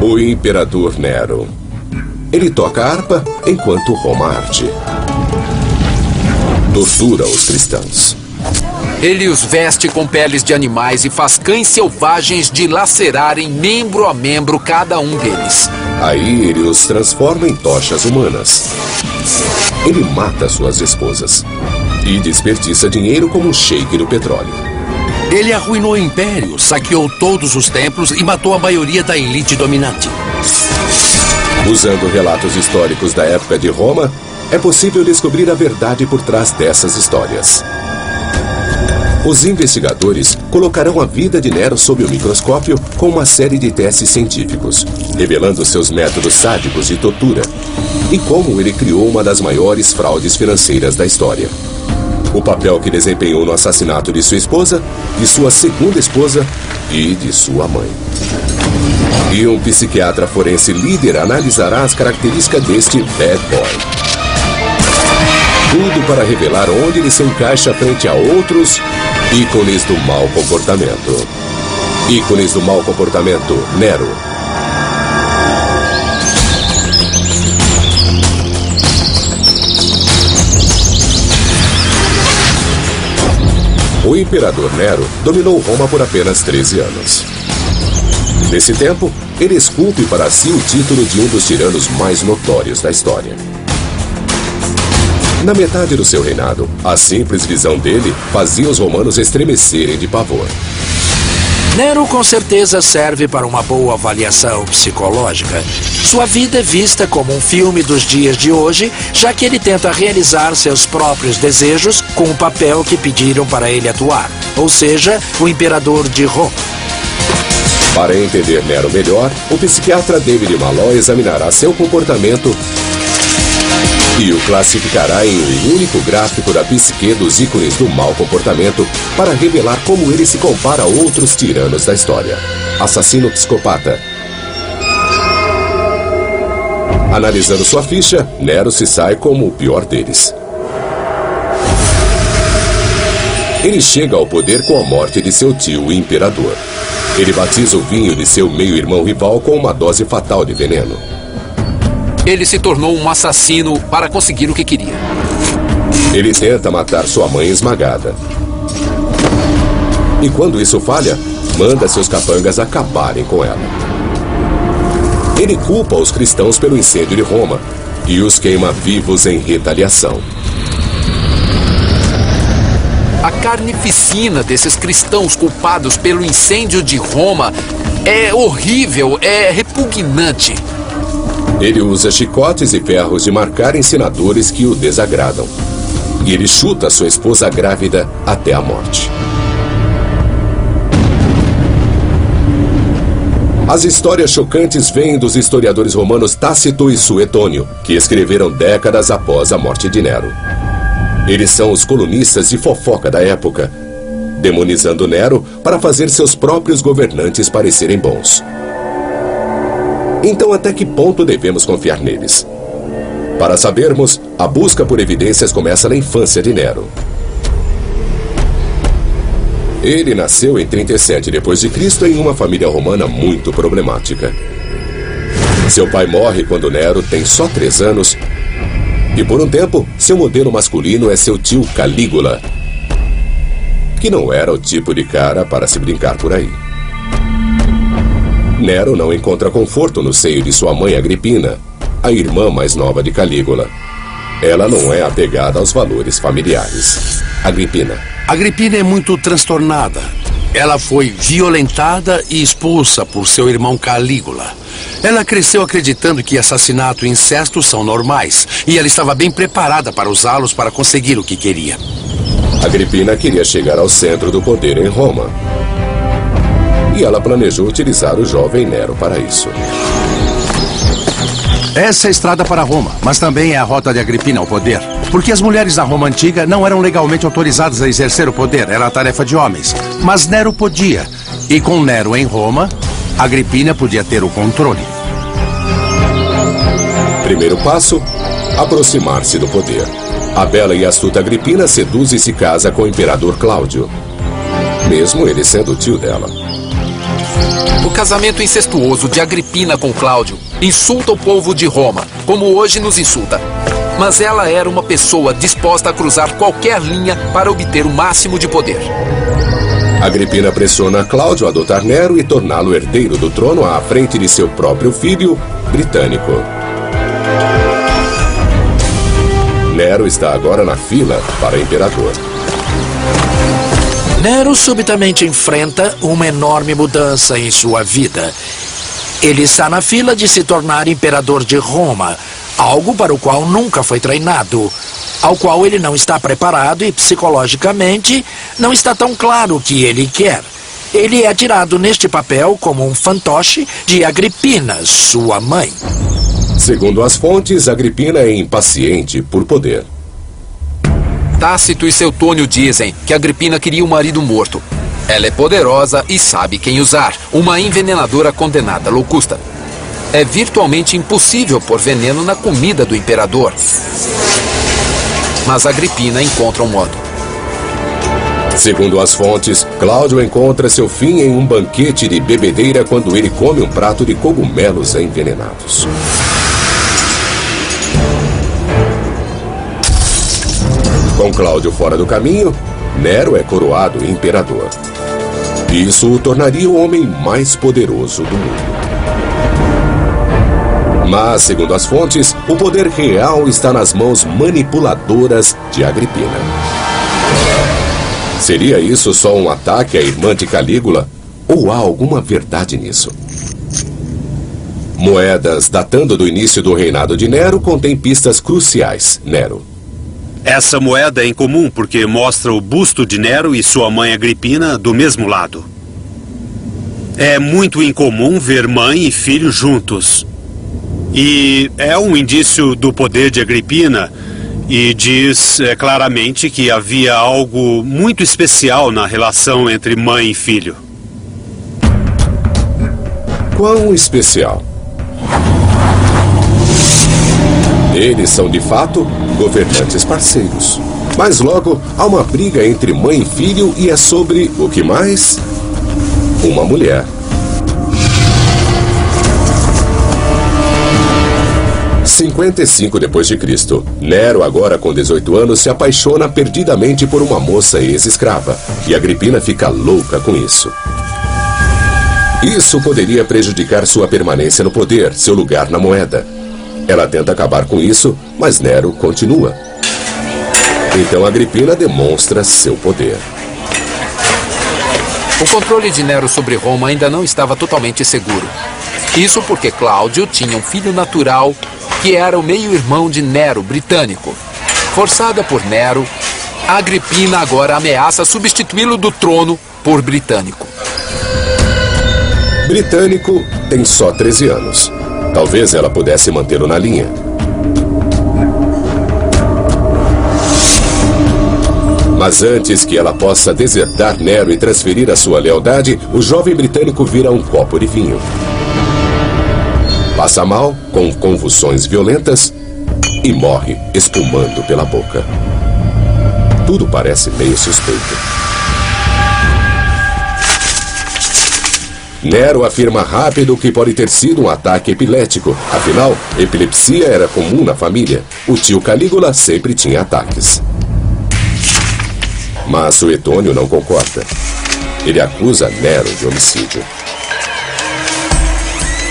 O Imperador Nero. Ele toca harpa enquanto Roma arde. Tortura os cristãos. Ele os veste com peles de animais e faz cães selvagens dilacerarem membro a membro cada um deles. Aí ele os transforma em tochas humanas. Ele mata suas esposas e desperdiça dinheiro como um sheik do petróleo. Ele arruinou o império, saqueou todos os templos e matou a maioria da elite dominante. Usando relatos históricos da época de Roma, é possível descobrir a verdade por trás dessas histórias. Os investigadores colocarão a vida de Nero sob o microscópio com uma série de testes científicos, revelando seus métodos sádicos de tortura e como ele criou uma das maiores fraudes financeiras da história. O papel que desempenhou no assassinato de sua esposa, de sua segunda esposa e de sua mãe. E um psiquiatra forense líder analisará as características deste bad boy. Tudo para revelar onde ele se encaixa frente a outros ícones do mau comportamento. Ícones do mau comportamento, Nero. O Imperador Nero dominou Roma por apenas 13 anos. Nesse tempo, ele esculpe para si o título de um dos tiranos mais notórios da história. Na metade do seu reinado, a simples visão dele fazia os romanos estremecerem de pavor. Nero com certeza serve para uma boa avaliação psicológica. Sua vida é vista como um filme dos dias de hoje, já que ele tenta realizar seus próprios desejos com o papel que pediram para ele atuar, ou seja, o imperador de Roma. Para entender Nero melhor, o psiquiatra David Malloy examinará seu comportamento e o classificará em um único gráfico da psique dos ícones do mau comportamento para revelar como ele se compara a outros tiranos da história. Assassino psicopata. Analisando sua ficha, Nero se sai como o pior deles. Ele chega ao poder com a morte de seu tio, o imperador. Ele batiza o vinho de seu meio-irmão rival com uma dose fatal de veneno. Ele se tornou um assassino para conseguir o que queria. Ele tenta matar sua mãe esmagada. E quando isso falha, manda seus capangas acabarem com ela. Ele culpa os cristãos pelo incêndio de Roma e os queima vivos em retaliação. A carnificina desses cristãos culpados pelo incêndio de Roma é horrível, é repugnante. Ele usa chicotes e ferros de marcar ensinadores que o desagradam. E ele chuta sua esposa grávida até a morte. As histórias chocantes vêm dos historiadores romanos Tácito e Suetônio, que escreveram décadas após a morte de Nero. Eles são os colunistas de fofoca da época, demonizando Nero para fazer seus próprios governantes parecerem bons. Então, até que ponto devemos confiar neles? Para sabermos, a busca por evidências começa na infância de Nero. Ele nasceu em 37 d.C. em uma família romana muito problemática. Seu pai morre quando Nero tem só 3 anos e, por um tempo, seu modelo masculino é seu tio Calígula, que não era o tipo de cara para se brincar por aí. Nero não encontra conforto no seio de sua mãe Agripina, a irmã mais nova de Calígula. Ela não é apegada aos valores familiares. Agripina é muito transtornada. Ela foi violentada e expulsa por seu irmão Calígula. Ela cresceu acreditando que assassinato e incesto são normais, e ela estava bem preparada para usá-los para conseguir o que queria. Agripina queria chegar ao centro do poder em Roma. E ela planejou utilizar o jovem Nero para isso. Essa é a estrada para Roma, mas também é a rota de Agripina ao poder. Porque as mulheres da Roma antiga não eram legalmente autorizadas a exercer o poder, era a tarefa de homens. Mas Nero podia. E com Nero em Roma, Agripina podia ter o controle. Primeiro passo, aproximar-se do poder. A bela e astuta Agripina seduz e se casa com o imperador Cláudio, mesmo ele sendo o tio dela. O casamento incestuoso de Agripina com Cláudio insulta o povo de Roma, como hoje nos insulta. Mas ela era uma pessoa disposta a cruzar qualquer linha para obter o máximo de poder. Agripina pressiona Cláudio a adotar Nero e torná-lo herdeiro do trono à frente de seu próprio filho, Britânico. Nero está agora na fila para imperador. Nero subitamente enfrenta uma enorme mudança em sua vida. Ele está na fila de se tornar imperador de Roma, algo para o qual nunca foi treinado, ao qual ele não está preparado e psicologicamente não está tão claro o que ele quer. Ele é tirado neste papel como um fantoche de Agripina, sua mãe. Segundo as fontes, Agripina é impaciente por poder. Tácito e Seutônio dizem que Agripina queria um marido morto. Ela é poderosa e sabe quem usar, uma envenenadora condenada, Locusta. É virtualmente impossível pôr veneno na comida do imperador. Mas Agripina encontra um modo. Segundo as fontes, Cláudio encontra seu fim em um banquete de bebedeira quando ele come um prato de cogumelos envenenados. Com Cláudio fora do caminho, Nero é coroado imperador. Isso o tornaria o homem mais poderoso do mundo. Mas, segundo as fontes, o poder real está nas mãos manipuladoras de Agripina. Seria isso só um ataque à irmã de Calígula? Ou há alguma verdade nisso? Moedas datando do início do reinado de Nero contêm pistas cruciais. Nero. Essa moeda é incomum porque mostra o busto de Nero e sua mãe Agripina do mesmo lado. É muito incomum ver mãe e filho juntos. E é um indício do poder de Agripina e diz claramente que havia algo muito especial na relação entre mãe e filho. Quão especial? Eles são, de fato, governantes parceiros. Mas logo, há uma briga entre mãe e filho e é sobre, o que mais? Uma mulher. 55 depois de Cristo, Nero, agora com 18 anos, se apaixona perdidamente por uma moça ex-escrava. E Agripina fica louca com isso. Isso poderia prejudicar sua permanência no poder, seu lugar na moeda. Ela tenta acabar com isso, mas Nero continua. Então Agripina demonstra seu poder. O controle de Nero sobre Roma ainda não estava totalmente seguro. Isso porque Cláudio tinha um filho natural que era o meio-irmão de Nero, Britânico. Forçada por Nero, Agripina agora ameaça substituí-lo do trono por Britânico. Britânico tem só 13 anos. Talvez ela pudesse mantê-lo na linha. Mas antes que ela possa desertar Nero e transferir a sua lealdade, o jovem britânico vira um copo de vinho. Passa mal, com convulsões violentas, e morre espumando pela boca. Tudo parece meio suspeito. Nero afirma rápido que pode ter sido um ataque epilético. Afinal, epilepsia era comum na família. O tio Calígula sempre tinha ataques. Mas Suetônio não concorda. Ele acusa Nero de homicídio.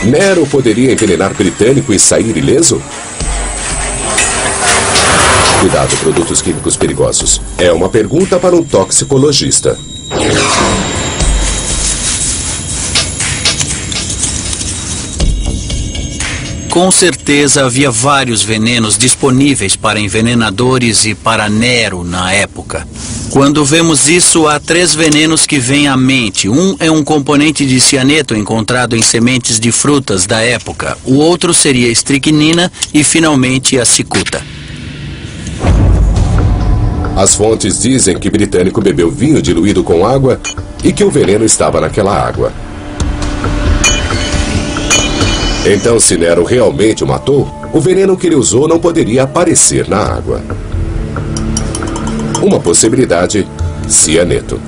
Nero poderia envenenar Britânico e sair ileso? Cuidado, produtos químicos perigosos. É uma pergunta para um toxicologista. Com certeza havia vários venenos disponíveis para envenenadores e para Nero na época. Quando vemos isso, há 3 venenos que vêm à mente. Um é um componente de cianeto encontrado em sementes de frutas da época. O outro seria a estricnina e, finalmente, a cicuta. As fontes dizem que Britânico bebeu vinho diluído com água e que o veneno estava naquela água. Então, se Nero realmente o matou, o veneno que ele usou não poderia aparecer na água. Uma possibilidade, cianeto.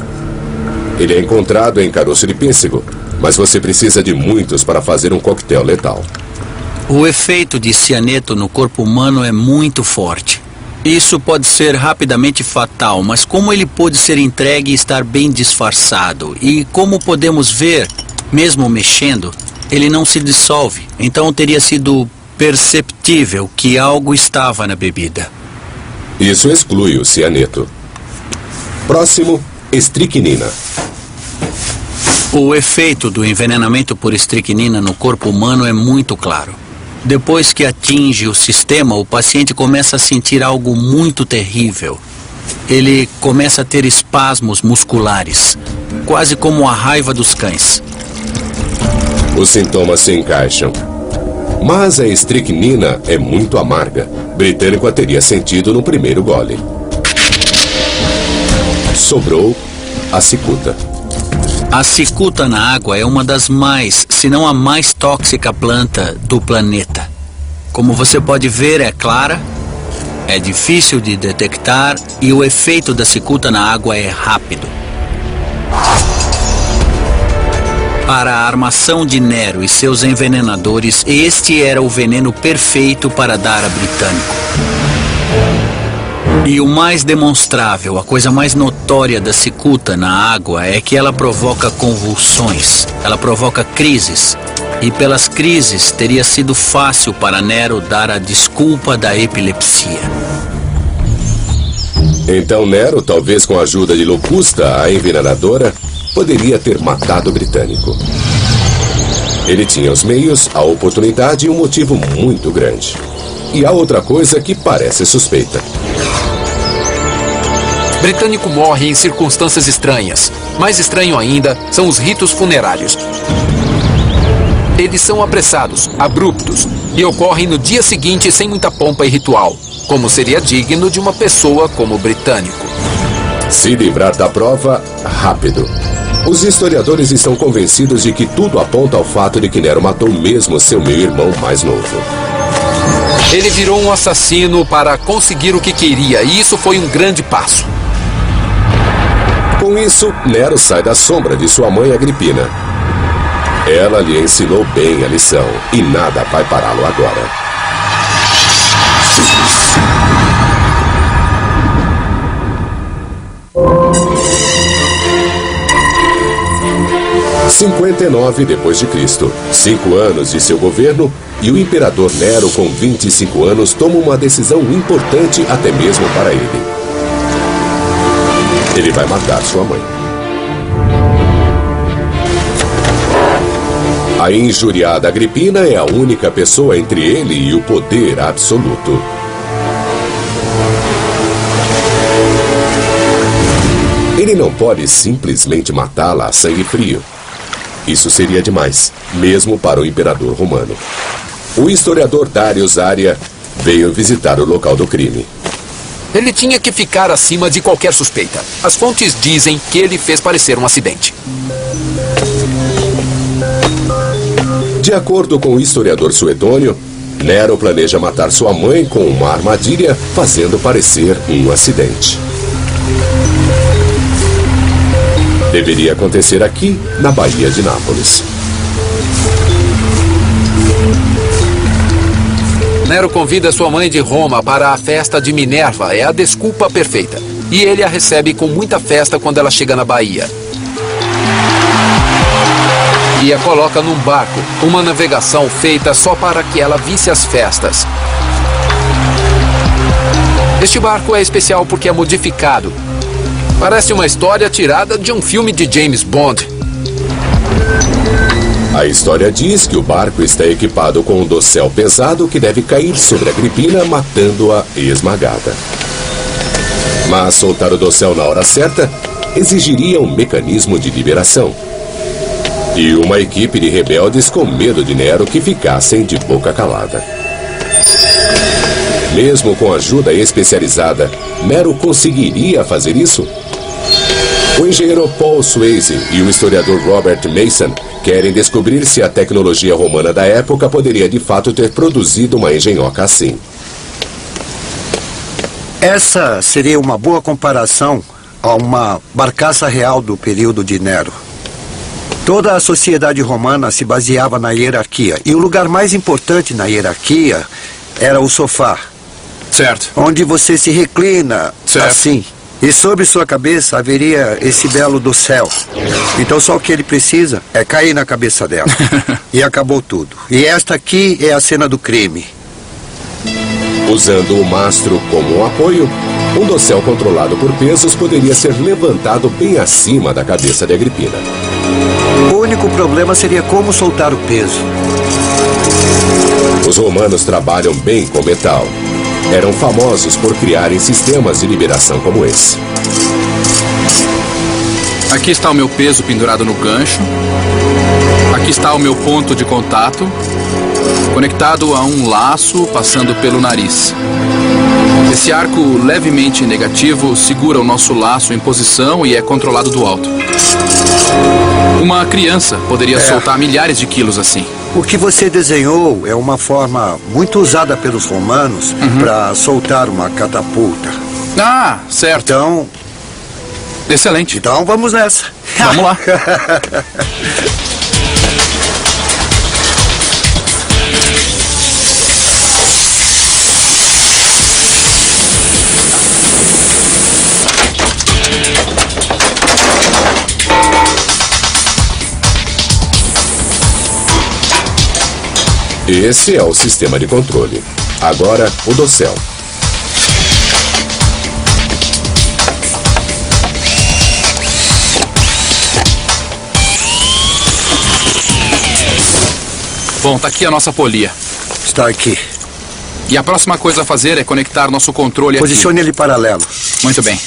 Ele é encontrado em caroço de pêssego, Mas você precisa de muitos para fazer um coquetel letal. O efeito de cianeto no corpo humano é muito forte. Isso pode ser rapidamente fatal, mas como ele pode ser entregue e estar bem disfarçado? E como podemos ver, mesmo mexendo, ele não se dissolve. Então teria sido perceptível que algo estava na bebida. Isso exclui o cianeto. Próximo, estricnina. O efeito do envenenamento por estricnina no corpo humano é muito claro. Depois que atinge o sistema, o paciente começa a sentir algo muito terrível. Ele começa a ter espasmos musculares, quase como a raiva dos cães. Os sintomas se encaixam. Mas a estricnina é muito amarga. Britânico a teria sentido no primeiro gole. Sobrou a cicuta. A cicuta na água é uma das mais, se não a mais tóxica planta do planeta. Como você pode ver, é clara, é difícil de detectar e o efeito da cicuta na água é rápido. Para a armação de Nero e seus envenenadores, este era o veneno perfeito para dar a Britânico. E o mais demonstrável, a coisa mais notória da cicuta na água é que ela provoca convulsões, ela provoca crises. E pelas crises teria sido fácil para Nero dar a desculpa da epilepsia. Então Nero, talvez com a ajuda de Locusta, a envenenadora, poderia ter matado o Britânico. Ele tinha os meios, a oportunidade e um motivo muito grande. E há outra coisa que parece suspeita. Britânico morre em circunstâncias estranhas. Mais estranho ainda são os ritos funerários. Eles são apressados, abruptos, e ocorrem no dia seguinte sem muita pompa e ritual, como seria digno de uma pessoa como Britânico. Se livrar da prova, rápido. Os historiadores estão convencidos de que tudo aponta ao fato de que Nero matou mesmo seu meio-irmão mais novo. Ele virou um assassino para conseguir o que queria, e isso foi um grande passo. Com isso, Nero sai da sombra de sua mãe Agripina. Ela lhe ensinou bem a lição, e nada vai pará-lo agora. Em 59 d.C., 5 anos de seu governo, e o imperador Nero, com 25 anos, toma uma decisão importante até mesmo para ele. Ele vai matar sua mãe. A injuriada Agripina é a única pessoa entre ele e o poder absoluto. Ele não pode simplesmente matá-la a sangue frio. Isso seria demais, mesmo para o imperador romano. O historiador Darius Aria veio visitar o local do crime. Ele tinha que ficar acima de qualquer suspeita. As fontes dizem que ele fez parecer um acidente. De acordo com o historiador Suetônio, Nero planeja matar sua mãe com uma armadilha, fazendo parecer um acidente. Deveria acontecer aqui, na Baía de Nápoles. Nero convida sua mãe de Roma para a festa de Minerva, é a desculpa perfeita. E ele a recebe com muita festa quando ela chega na Baía. E a coloca num barco, uma navegação feita só para que ela visse as festas. Este barco é especial porque é modificado. Parece uma história tirada de um filme de James Bond. A história diz que o barco está equipado com um dossel pesado que deve cair sobre Agripina, matando-a esmagada. Mas soltar o dossel na hora certa exigiria um mecanismo de liberação. E uma equipe de rebeldes com medo de Nero que ficassem de boca calada. Mesmo com ajuda especializada, Nero conseguiria fazer isso? O engenheiro Paul Swayze e o historiador Robert Mason querem descobrir se a tecnologia romana da época poderia de fato ter produzido uma engenhoca assim. Essa seria uma boa comparação a uma barcaça real do período de Nero. Toda a sociedade romana se baseava na hierarquia. E o lugar mais importante na hierarquia era o sofá. Certo. Onde você se reclina assim. E sobre sua cabeça haveria esse belo do céu. Então só o que ele precisa é cair na cabeça dela. E acabou tudo. E esta aqui é a cena do crime. Usando o mastro como um apoio, um dossel controlado por pesos poderia ser levantado bem acima da cabeça de Agripina. O único problema seria como soltar o peso. Os romanos trabalham bem com metal. Eram famosos por criarem sistemas de liberação como esse. Aqui está o meu peso pendurado no gancho. Aqui está o meu ponto de contato, conectado a um laço passando pelo nariz. Esse arco levemente negativo segura o nosso laço em posição e é controlado do alto. Uma criança poderia soltar milhares de quilos assim. O que você desenhou é uma forma muito usada pelos romanos para soltar uma catapulta. Ah, certo. Então... Excelente. Então vamos nessa. Vamos lá. Esse é o sistema de controle. Agora, o dossel. Bom, tá aqui a nossa polia. Está aqui. E a próxima coisa a fazer é conectar nosso controle aqui. Posicione ele paralelo. Muito bem.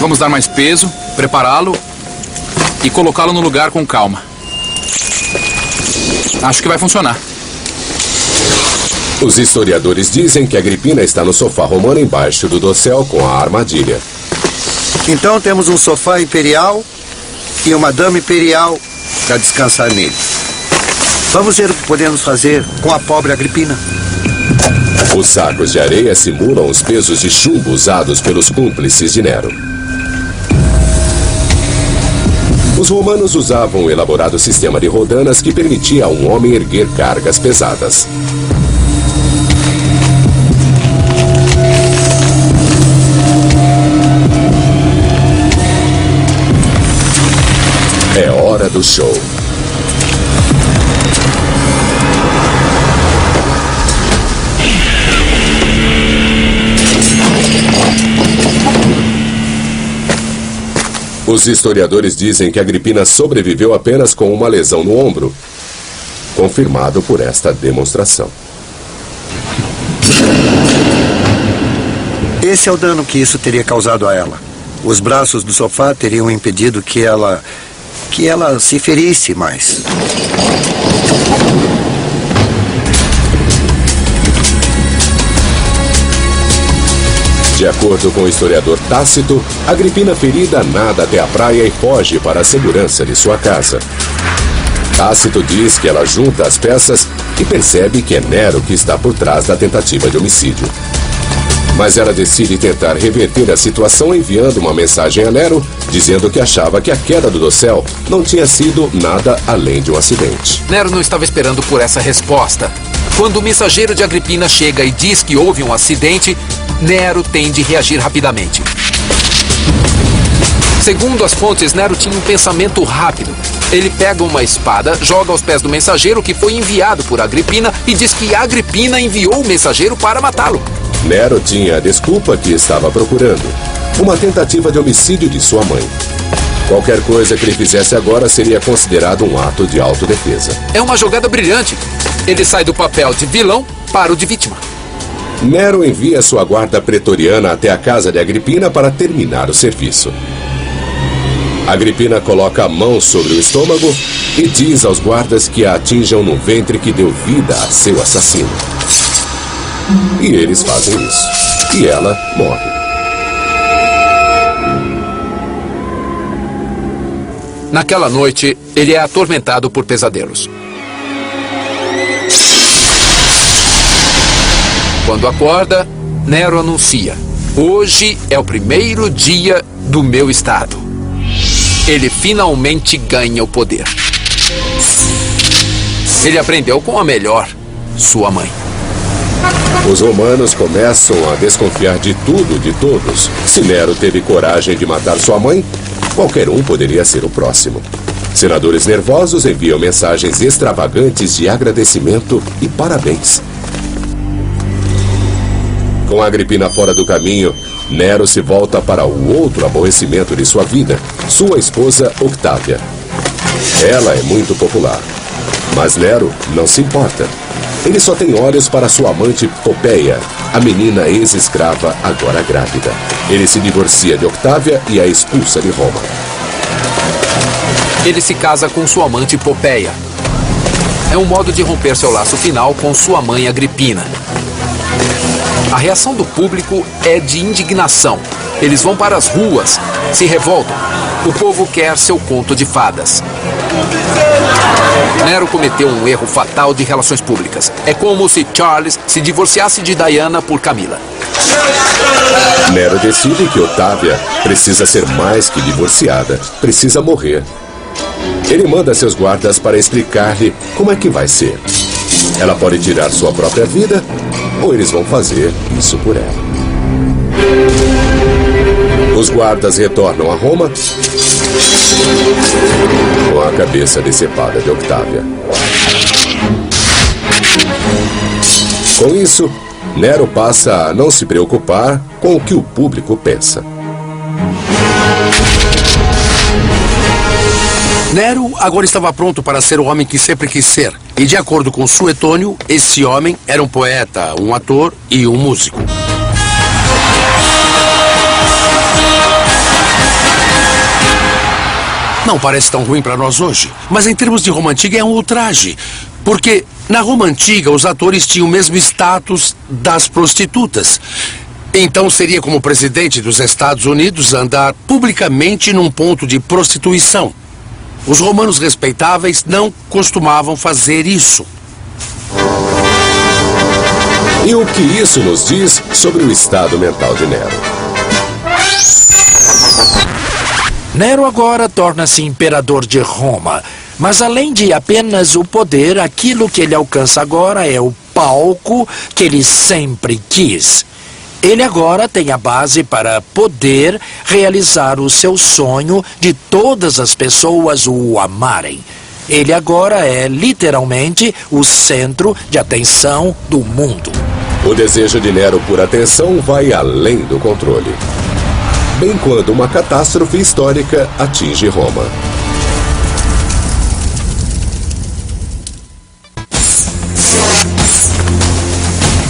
Vamos dar mais peso, prepará-lo e colocá-lo no lugar com calma. Acho que vai funcionar. Os historiadores dizem que Agripina está no sofá romano embaixo do dossel com a armadilha. Então temos um sofá imperial e uma dama imperial para descansar nele. Vamos ver o que podemos fazer com a pobre Agripina. Os sacos de areia simulam os pesos de chumbo usados pelos cúmplices de Nero. Os romanos usavam um elaborado sistema de rodanas que permitia a um homem erguer cargas pesadas. É hora do show. Os historiadores dizem que Agripina sobreviveu apenas com uma lesão no ombro, confirmado por esta demonstração. Esse é o dano que isso teria causado a ela. Os braços do sofá teriam impedido que ela se ferisse mais. De acordo com o historiador Tácito, Agripina ferida nada até a praia e foge para a segurança de sua casa. Tácito diz que ela junta as peças e percebe que é Nero que está por trás da tentativa de homicídio. Mas ela decide tentar reverter a situação enviando uma mensagem a Nero, dizendo que achava que a queda do dossel não tinha sido nada além de um acidente. Nero não estava esperando por essa resposta. Quando o mensageiro de Agripina chega e diz que houve um acidente, Nero tem de reagir rapidamente. Segundo as fontes, Nero tinha um pensamento rápido. Ele pega uma espada, joga aos pés do mensageiro que foi enviado por Agripina e diz que Agripina enviou o mensageiro para matá-lo. Nero tinha a desculpa que estava procurando: uma tentativa de homicídio de sua mãe. Qualquer coisa que ele fizesse agora seria considerado um ato de autodefesa. É uma jogada brilhante. Ele sai do papel de vilão para o de vítima. Nero envia sua guarda pretoriana até a casa de Agripina para terminar o serviço. Agripina coloca a mão sobre o estômago e diz aos guardas que a atinjam no ventre que deu vida a seu assassino. E eles fazem isso. E ela morre. Naquela noite, ele é atormentado por pesadelos. Quando acorda, Nero anuncia: hoje é o primeiro dia do meu estado. ele finalmente ganha o poder. Ele aprendeu com a melhor, sua mãe. Os romanos começam a desconfiar de tudo, de todos. Se Nero teve coragem de matar sua mãe, qualquer um poderia ser o próximo. Senadores nervosos enviam mensagens extravagantes de agradecimento e parabéns. Com Agripina fora do caminho, Nero se volta para o outro aborrecimento de sua vida, sua esposa Octávia. Ela é muito popular, mas Nero não se importa. Ele só tem olhos para sua amante Popeia, a menina ex-escrava agora grávida. Ele se divorcia de Octávia e a expulsa de Roma. Ele se casa com sua amante Popeia. É um modo de romper seu laço final com sua mãe Agripina. A reação do público é de indignação. Eles vão para as ruas, se revoltam. O povo quer seu conto de fadas. Nero cometeu um erro fatal de relações públicas. É como se Charles se divorciasse de Diana por Camila. Nero decide que Octávia precisa ser mais que divorciada, precisa morrer. Ele manda seus guardas para explicar-lhe como é que vai ser. Ela pode tirar sua própria vida, ou eles vão fazer isso por ela. Os guardas retornam a Roma com a cabeça decepada de Octávia. Com isso, Nero passa a não se preocupar com o que o público pensa. Nero agora estava pronto para ser o homem que sempre quis ser. E de acordo com Suetônio, esse homem era um poeta, um ator e um músico. Não parece tão ruim para nós hoje, mas em termos de Roma Antiga é um ultraje. Porque na Roma Antiga os atores tinham o mesmo status das prostitutas. Então seria como o presidente dos Estados Unidos andar publicamente num ponto de prostituição. Os romanos respeitáveis não costumavam fazer isso. E o que isso nos diz sobre o estado mental de Nero? Nero agora torna-se imperador de Roma. Mas além de apenas o poder, aquilo que ele alcança agora é o palco que ele sempre quis. Ele agora tem a base para poder realizar o seu sonho de todas as pessoas o amarem. Ele agora é literalmente o centro de atenção do mundo. O desejo de Nero por atenção vai além do controle. Bem quando uma catástrofe histórica atinge Roma.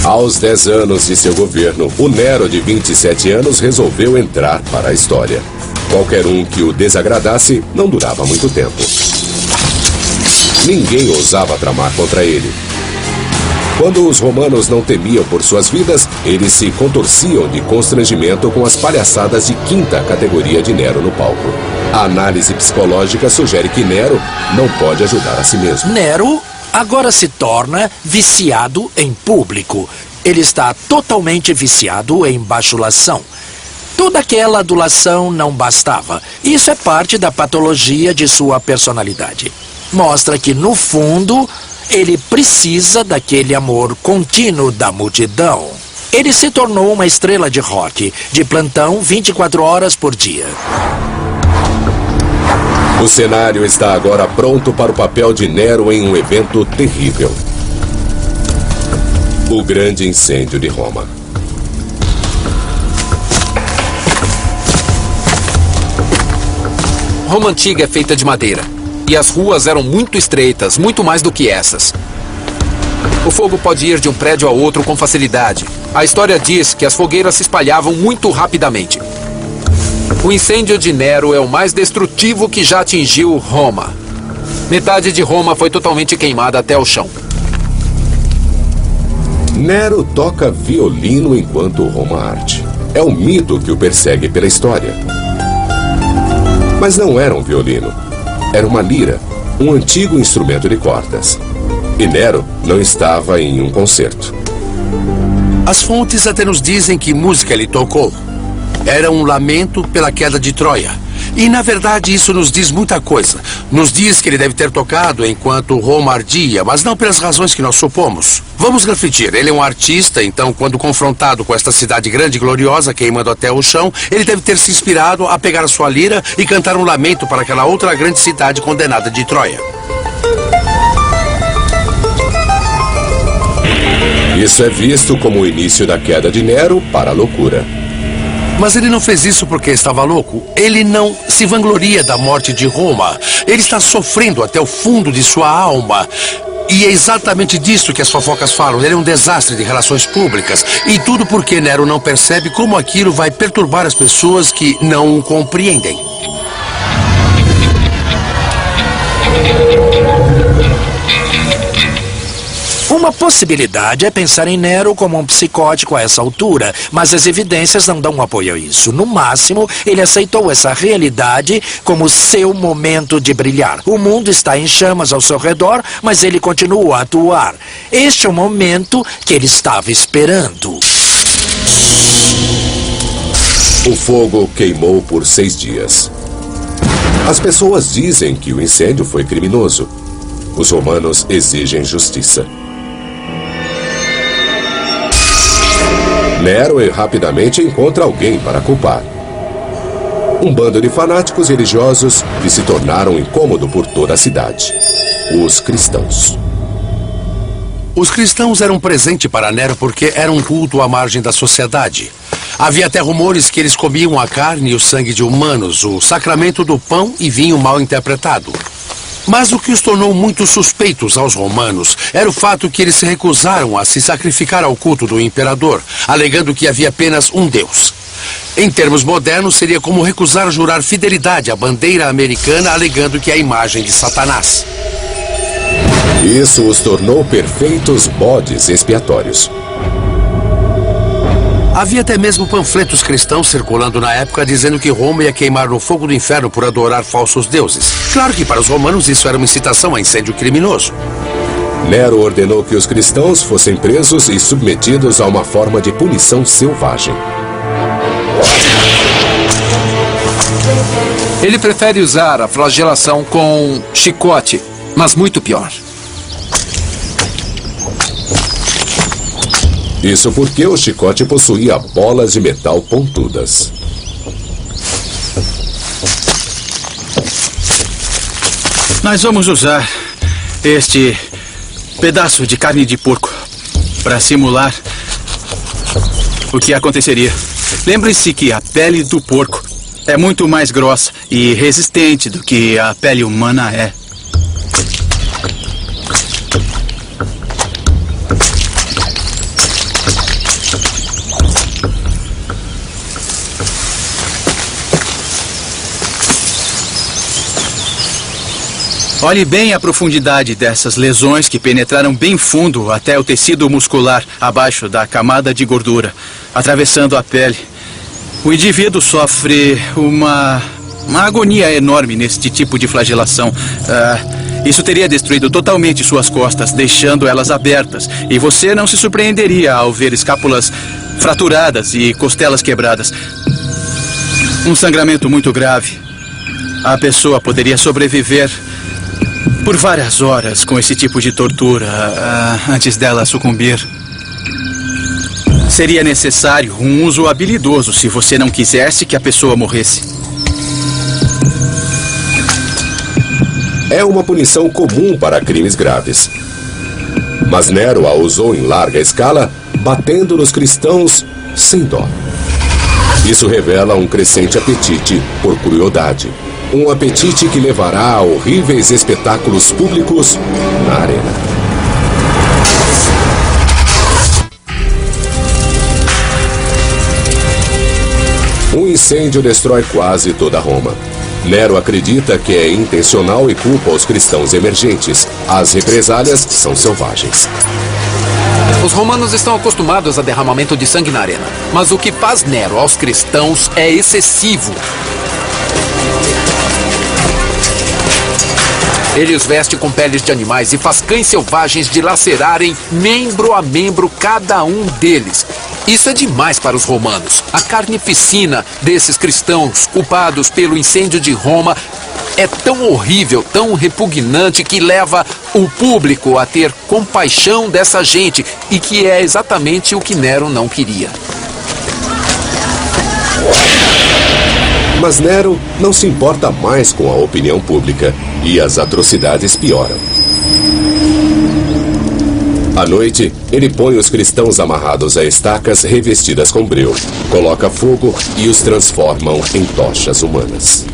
Aos 10 anos de seu governo, o Nero de 27 anos resolveu entrar para a história. Qualquer um que o desagradasse não durava muito tempo. Ninguém ousava tramar contra ele. Quando os romanos não temiam por suas vidas, eles se contorciam de constrangimento com as palhaçadas de quinta categoria de Nero no palco. A análise psicológica sugere que Nero não pode ajudar a si mesmo. Nero agora se torna viciado em público. Ele está totalmente viciado em bajulação. Toda aquela adulação não bastava. Isso é parte da patologia de sua personalidade. Mostra que, no fundo, ele precisa daquele amor contínuo da multidão. Ele se tornou uma estrela de rock, de plantão 24 horas por dia. O cenário está agora pronto para o papel de Nero em um evento terrível. O grande incêndio de Roma. Roma Antiga é feita de madeira. E as ruas eram muito estreitas, muito mais do que essas. O fogo pode ir de um prédio a outro com facilidade. A história diz que as fogueiras se espalhavam muito rapidamente. O incêndio de Nero é o mais destrutivo que já atingiu Roma. Metade de Roma foi totalmente queimada até o chão. Nero toca violino enquanto Roma arde. É um mito que o persegue pela história. Mas não era um violino. Era uma lira, um antigo instrumento de cordas. E Nero não estava em um concerto. As fontes até nos dizem que música ele tocou. Era um lamento pela queda de Troia. E, na verdade, isso nos diz muita coisa. Nos diz que ele deve ter tocado enquanto Roma ardia, mas não pelas razões que nós supomos. Vamos refletir. Ele é um artista, então, quando confrontado com esta cidade grande e gloriosa, queimando até o chão, ele deve ter se inspirado a pegar a sua lira e cantar um lamento para aquela outra grande cidade condenada de Troia. Isso é visto como o início da queda de Nero para a loucura. Mas ele não fez isso porque estava louco. Ele não se vangloria da morte de Roma. Ele está sofrendo até o fundo de sua alma. E é exatamente disso que as fofocas falam. Ele é um desastre de relações públicas. E tudo porque Nero não percebe como aquilo vai perturbar as pessoas que não o compreendem. Uma possibilidade é pensar em Nero como um psicótico a essa altura, mas as evidências não dão apoio a isso. No máximo, ele aceitou essa realidade como seu momento de brilhar. O mundo está em chamas ao seu redor, mas ele continua a atuar. Este é o momento que ele estava esperando. O fogo queimou por 6 dias. As pessoas dizem que o incêndio foi criminoso. Os romanos exigem justiça. Nero rapidamente encontra alguém para culpar. Um bando de fanáticos religiosos que se tornaram incômodo por toda a cidade. Os cristãos. Os cristãos eram um presente para Nero porque eram um culto à margem da sociedade. Havia até rumores que eles comiam a carne e o sangue de humanos, o sacramento do pão e vinho mal interpretado. Mas o que os tornou muito suspeitos aos romanos era o fato que eles se recusaram a se sacrificar ao culto do imperador, alegando que havia apenas um Deus. Em termos modernos, seria como recusar jurar fidelidade à bandeira americana, alegando que é a imagem de Satanás. Isso os tornou perfeitos bodes expiatórios. Havia até mesmo panfletos cristãos circulando na época dizendo que Roma ia queimar no fogo do inferno por adorar falsos deuses. Claro que para os romanos isso era uma incitação a incêndio criminoso. Nero ordenou que os cristãos fossem presos e submetidos a uma forma de punição selvagem. Ele prefere usar a flagelação com chicote, mas muito pior. Isso porque o chicote possuía bolas de metal pontudas. Nós vamos usar este pedaço de carne de porco para simular o que aconteceria. Lembre-se que a pele do porco é muito mais grossa e resistente do que a pele humana é. Olhe bem a profundidade dessas lesões que penetraram bem fundo até o tecido muscular, abaixo da camada de gordura, atravessando a pele. O indivíduo sofre uma agonia enorme neste tipo de flagelação. Isso teria destruído totalmente suas costas, deixando elas abertas. E você não se surpreenderia ao ver escápulas fraturadas e costelas quebradas. Um sangramento muito grave. A pessoa poderia sobreviver por várias horas com esse tipo de tortura antes dela sucumbir. Seria necessário um uso habilidoso se você não quisesse que a pessoa morresse. É uma punição comum para crimes graves. Mas Nero a usou em larga escala, batendo nos cristãos sem dó. Isso revela um crescente apetite por crueldade. Um apetite que levará a horríveis espetáculos públicos na arena. Um incêndio destrói quase toda Roma. Nero acredita que é intencional e culpa os cristãos emergentes. As represálias são selvagens. Os romanos estão acostumados a derramamento de sangue na arena. Mas o que faz Nero aos cristãos é excessivo. Ele os veste com peles de animais e faz cães selvagens dilacerarem membro a membro cada um deles. Isso é demais para os romanos. A carnificina desses cristãos culpados pelo incêndio de Roma é tão horrível, tão repugnante, que leva o público a ter compaixão dessa gente, e que é exatamente o que Nero não queria. Mas Nero não se importa mais com a opinião pública e as atrocidades pioram. À noite, ele põe os cristãos amarrados a estacas revestidas com breu, coloca fogo e os transformam em tochas humanas.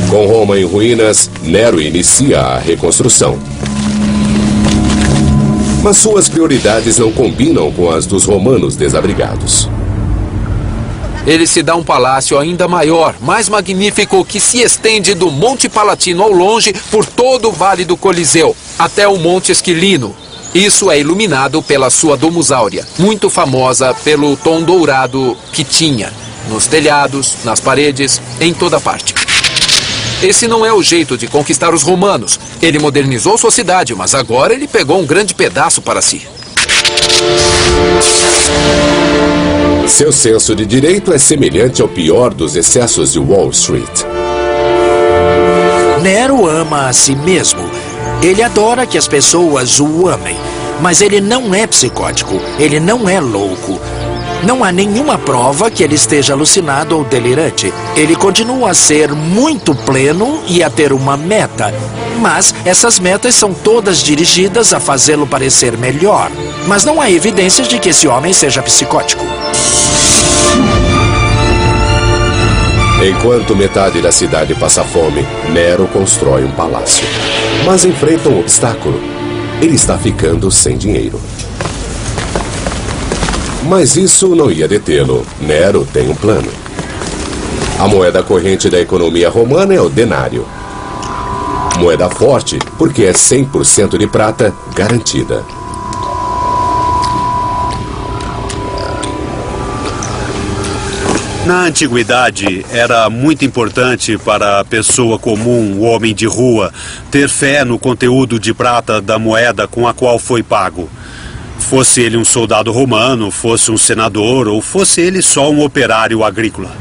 Com Roma em ruínas, Nero inicia a reconstrução. Mas suas prioridades não combinam com as dos romanos desabrigados. Ele se dá um palácio ainda maior, mais magnífico, que se estende do Monte Palatino ao longe por todo o Vale do Coliseu, até o Monte Esquilino. Isso é iluminado pela sua Domus Áurea, muito famosa pelo tom dourado que tinha, nos telhados, nas paredes, em toda parte. Esse não é o jeito de conquistar os romanos. Ele modernizou sua cidade, mas agora ele pegou um grande pedaço para si. Seu senso de direito é semelhante ao pior dos excessos de Wall Street. Nero ama a si mesmo. Ele adora que as pessoas o amem. Mas ele não é psicótico. Ele não é louco. Não há nenhuma prova que ele esteja alucinado ou delirante. Ele continua a ser muito pleno e a ter uma meta. Mas essas metas são todas dirigidas a fazê-lo parecer melhor. Mas não há evidências de que esse homem seja psicótico. Enquanto metade da cidade passa fome, Nero constrói um palácio. Mas enfrenta um obstáculo. Ele está ficando sem dinheiro. Mas isso não ia detê-lo. Nero tem um plano. A moeda corrente da economia romana é o denário. Moeda forte, porque é 100% de prata garantida. Na antiguidade, era muito importante para a pessoa comum, o homem de rua, ter fé no conteúdo de prata da moeda com a qual foi pago. Fosse ele um soldado romano, fosse um senador ou fosse ele só um operário agrícola.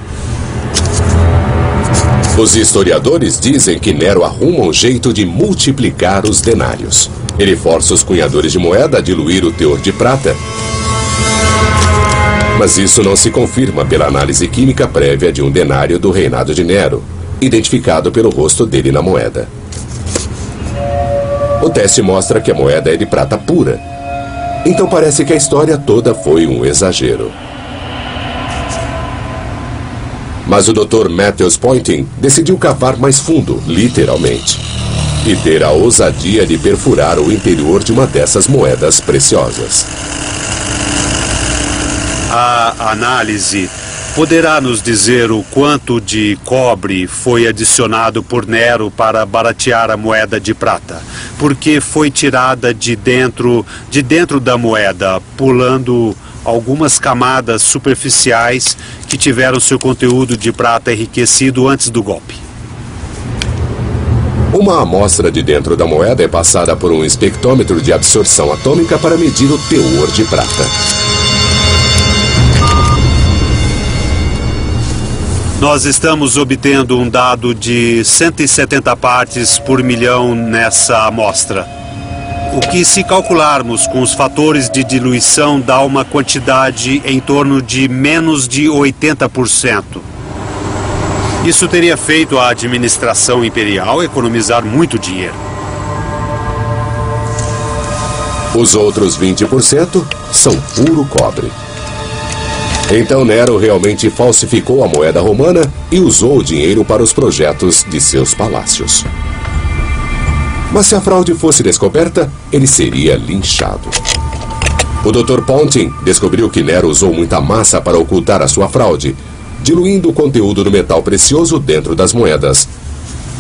Os historiadores dizem que Nero arruma um jeito de multiplicar os denários. Ele força os cunhadores de moeda a diluir o teor de prata. Mas isso não se confirma pela análise química prévia de um denário do reinado de Nero, identificado pelo rosto dele na moeda. O teste mostra que a moeda é de prata pura. Então parece que a história toda foi um exagero. Mas o Dr. Matthews Poynting decidiu cavar mais fundo, literalmente, e ter a ousadia de perfurar o interior de uma dessas moedas preciosas. A análise poderá nos dizer o quanto de cobre foi adicionado por Nero para baratear a moeda de prata, porque foi tirada de dentro da moeda, pulando algumas camadas superficiais que tiveram seu conteúdo de prata enriquecido antes do golpe. Uma amostra de dentro da moeda é passada por um espectrômetro de absorção atômica para medir o teor de prata. Nós estamos obtendo um dado de 170 partes por milhão nessa amostra. O que, se calcularmos com os fatores de diluição, dá uma quantidade em torno de menos de 80%. Isso teria feito a administração imperial economizar muito dinheiro. Os outros 20% são puro cobre. Então Nero realmente falsificou a moeda romana e usou o dinheiro para os projetos de seus palácios. Mas se a fraude fosse descoberta, ele seria linchado. O Dr. Poynting descobriu que Nero usou muita massa para ocultar a sua fraude, diluindo o conteúdo do metal precioso dentro das moedas,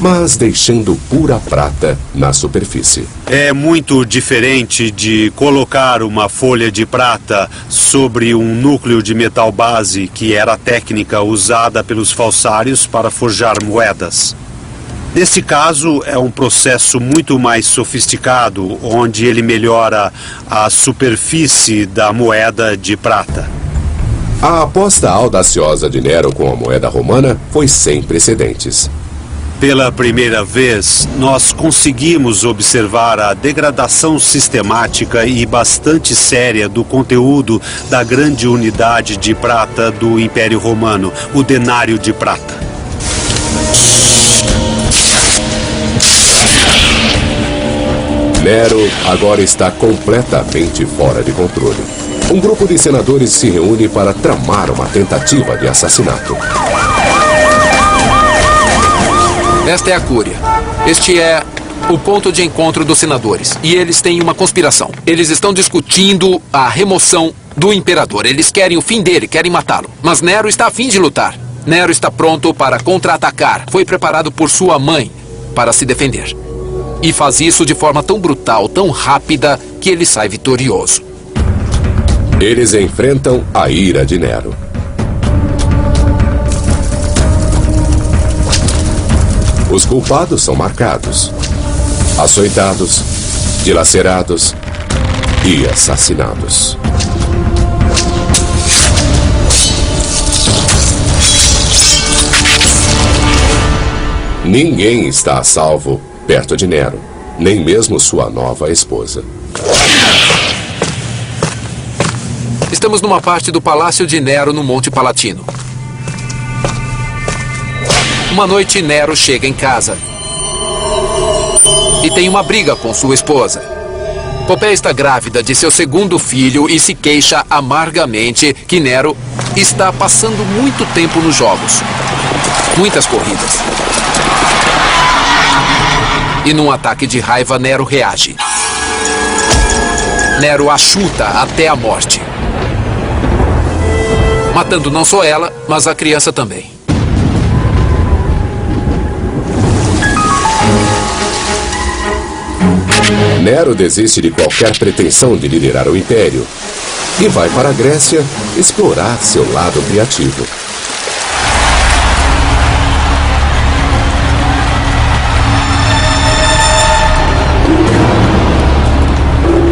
mas deixando pura prata na superfície. É muito diferente de colocar uma folha de prata sobre um núcleo de metal base, que era a técnica usada pelos falsários para forjar moedas. Nesse caso, é um processo muito mais sofisticado, onde ele melhora a superfície da moeda de prata. A aposta audaciosa de Nero com a moeda romana foi sem precedentes. Pela primeira vez, nós conseguimos observar a degradação sistemática e bastante séria do conteúdo da grande unidade de prata do Império Romano, o denário de prata. Nero agora está completamente fora de controle. Um grupo de senadores se reúne para tramar uma tentativa de assassinato. Esta é a Cúria. Este é o ponto de encontro dos senadores. E eles têm uma conspiração. Eles estão discutindo a remoção do imperador. Eles querem o fim dele, querem matá-lo. Mas Nero está a fim de lutar. Nero está pronto para contra-atacar. Foi preparado por sua mãe para se defender. E faz isso de forma tão brutal, tão rápida, que ele sai vitorioso. Eles enfrentam a ira de Nero. Os culpados são marcados, açoitados, dilacerados e assassinados. Ninguém está a salvo perto de Nero, nem mesmo sua nova esposa. Estamos numa parte do Palácio de Nero no Monte Palatino. Uma noite, Nero chega em casa e tem uma briga com sua esposa. Popéia está grávida de seu segundo filho e se queixa amargamente que Nero está passando muito tempo nos jogos. Muitas corridas. E num ataque de raiva, Nero reage. Nero a chuta até a morte, matando não só ela, mas a criança também. Nero desiste de qualquer pretensão de liderar o império e vai para a Grécia explorar seu lado criativo.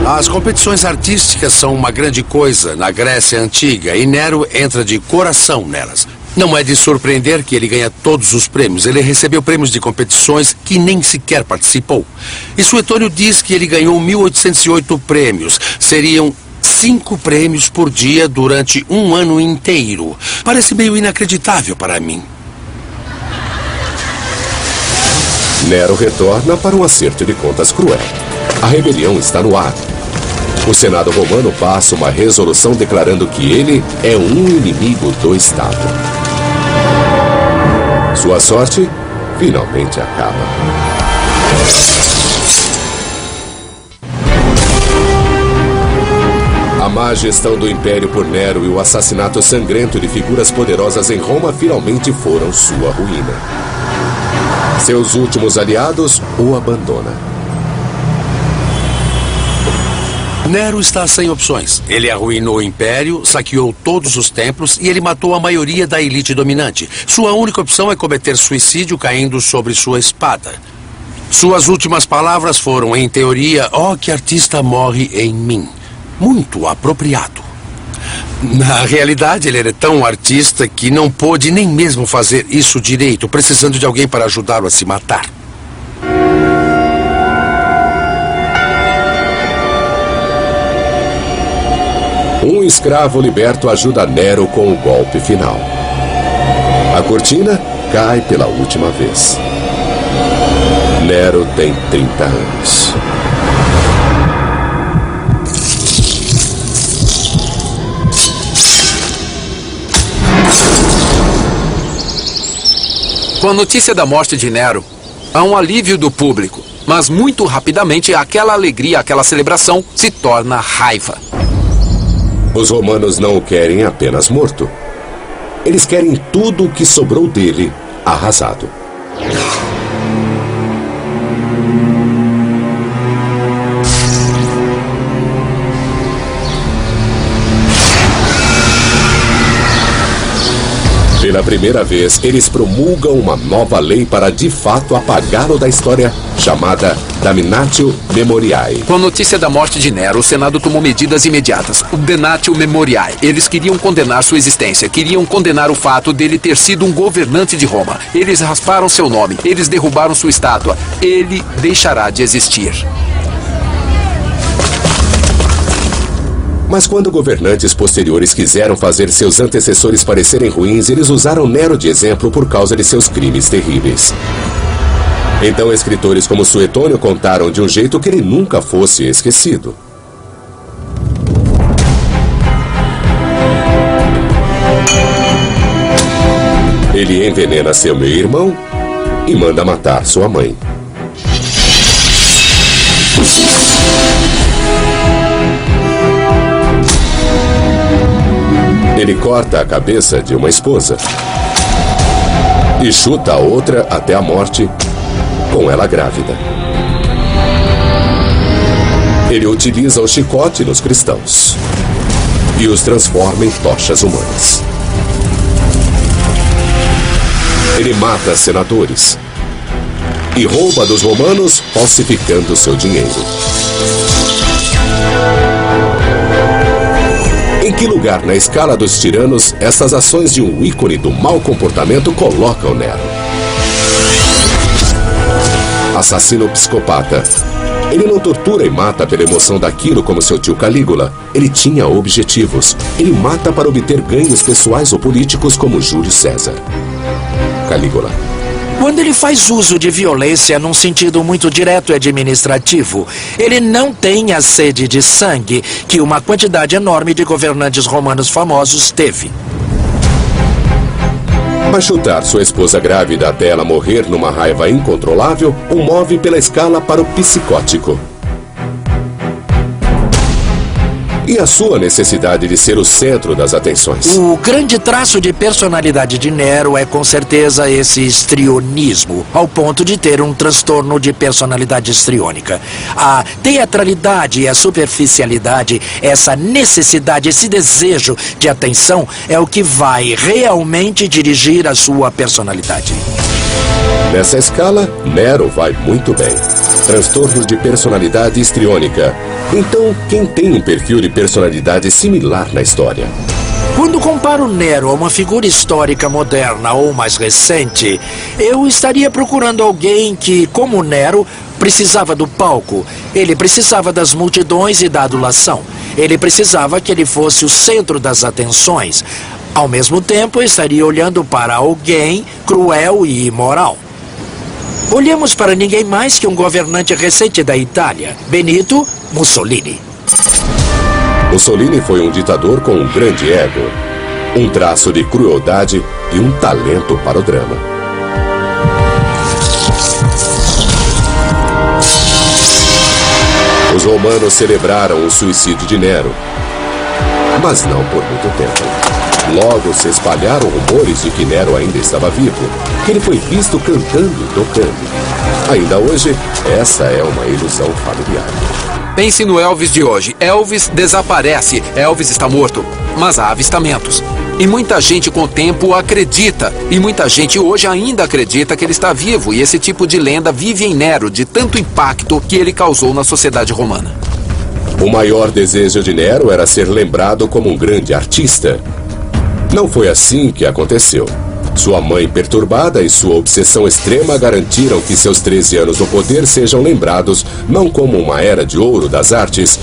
As competições artísticas são uma grande coisa na Grécia Antiga e Nero entra de coração nelas. Não é de surpreender que ele ganha todos os prêmios. Ele recebeu prêmios de competições que nem sequer participou. E Suetônio diz que ele ganhou 1.808 prêmios. Seriam 5 prêmios por dia durante um ano inteiro. Parece meio inacreditável para mim. Nero retorna para um acerto de contas cruel. A rebelião está no ar. O Senado romano passa uma resolução declarando que ele é um inimigo do Estado. Sua sorte finalmente acaba. A má gestão do Império por Nero e o assassinato sangrento de figuras poderosas em Roma finalmente foram sua ruína. Seus últimos aliados o abandonam. Nero está sem opções. Ele arruinou o império, saqueou todos os templos e ele matou a maioria da elite dominante. Sua única opção é cometer suicídio caindo sobre sua espada. Suas últimas palavras foram, em teoria, "Oh, que artista morre em mim." Muito apropriado. Na realidade, ele era tão artista que não pôde nem mesmo fazer isso direito, precisando de alguém para ajudá-lo a se matar. Um escravo liberto ajuda Nero com o golpe final. A cortina cai pela última vez. Nero tem 30 anos. Com a notícia da morte de Nero, há um alívio do público. Mas muito rapidamente, aquela alegria, aquela celebração se torna raiva. Os romanos não o querem apenas morto. Eles querem tudo o que sobrou dele arrasado. Pela primeira vez, eles promulgam uma nova lei para de fato apagá-lo da história, chamada Damnatio Memoriae. Com a notícia da morte de Nero, o Senado tomou medidas imediatas. O Damnatio Memoriae. Eles queriam condenar sua existência, queriam condenar o fato dele ter sido um governante de Roma. Eles rasparam seu nome, eles derrubaram sua estátua. Ele deixará de existir. Mas quando governantes posteriores quiseram fazer seus antecessores parecerem ruins, eles usaram Nero de exemplo por causa de seus crimes terríveis. Então escritores como Suetônio contaram de um jeito que ele nunca fosse esquecido. Ele envenena seu meio-irmão e manda matar sua mãe. Ele corta a cabeça de uma esposa e chuta a outra até a morte, com ela grávida. Ele utiliza o chicote nos cristãos e os transforma em tochas humanas. Ele mata senadores e rouba dos romanos, falsificando seu dinheiro. Em que lugar na escala dos tiranos essas ações de um ícone do mau comportamento colocam Nero? Assassino psicopata. Ele não tortura e mata pela emoção daquilo como seu tio Calígula. Ele tinha objetivos. Ele mata para obter ganhos pessoais ou políticos como Júlio César. Calígula. Quando ele faz uso de violência num sentido muito direto e administrativo, ele não tem a sede de sangue que uma quantidade enorme de governantes romanos famosos teve. Mas chutar sua esposa grávida até ela morrer numa raiva incontrolável o move pela escala para o psicótico. E a sua necessidade de ser o centro das atenções? O grande traço de personalidade de Nero é com certeza esse histrionismo, ao ponto de ter um transtorno de personalidade histriônica. A teatralidade e a superficialidade, essa necessidade, esse desejo de atenção é o que vai realmente dirigir a sua personalidade. Nessa escala, Nero vai muito bem. Transtorno de personalidade histriônica. Então, quem tem um perfil de personalidade similar na história? Quando comparo Nero a uma figura histórica moderna ou mais recente, eu estaria procurando alguém que, como Nero, precisava do palco. Ele precisava das multidões e da adulação. Ele precisava que ele fosse o centro das atenções. Ao mesmo tempo, eu estaria olhando para alguém cruel e imoral. Olhamos para ninguém mais que um governante recente da Itália, Benito Mussolini. Mussolini foi um ditador com um grande ego, um traço de crueldade e um talento para o drama. Os romanos celebraram o suicídio de Nero, mas não por muito tempo. Logo se espalharam rumores de que Nero ainda estava vivo, que ele foi visto cantando e tocando. Ainda hoje, essa é uma ilusão familiar. Pense no Elvis de hoje. Elvis desaparece. Elvis está morto. Mas há avistamentos. E muita gente com o tempo acredita. E muita gente hoje ainda acredita que ele está vivo. E esse tipo de lenda vive em Nero, de tanto impacto que ele causou na sociedade romana. O maior desejo de Nero era ser lembrado como um grande artista. Não foi assim que aconteceu. Sua mãe perturbada e sua obsessão extrema garantiram que seus 13 anos no poder sejam lembrados não como uma era de ouro das artes,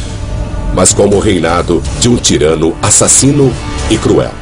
mas como o reinado de um tirano assassino e cruel.